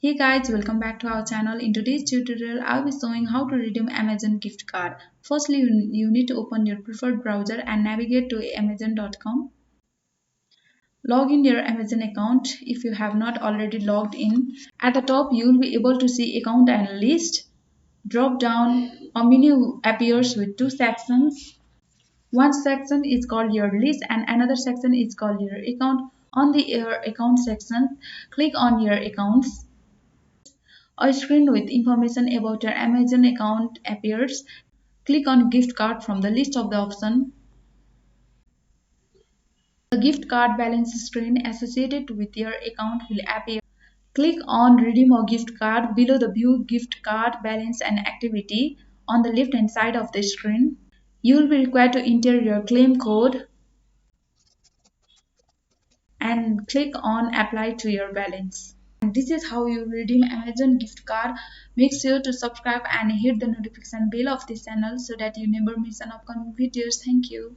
Hey guys, welcome back to our channel. In today's tutorial, I'll be showing how to redeem Amazon gift card. Firstly, you need to open your preferred browser and navigate to amazon.com. Log in your Amazon account if you have not already logged in. At the top, you will be able to see account and list. Drop down, a menu appears with two sections. One section is called your list and another section is called your account. On the your account section, click on your accounts. A screen with information about your Amazon account appears. Click on gift card from the list of the options. The gift card balance screen associated with your account will appear. Click on redeem a gift card below the view gift card balance and activity on the left hand side of the screen. You will be required to enter your claim code and click on apply to your balance. And this is how you redeem Amazon gift card. Make sure to subscribe and hit the notification bell of this channel so that you never miss an upcoming videos. Thank you.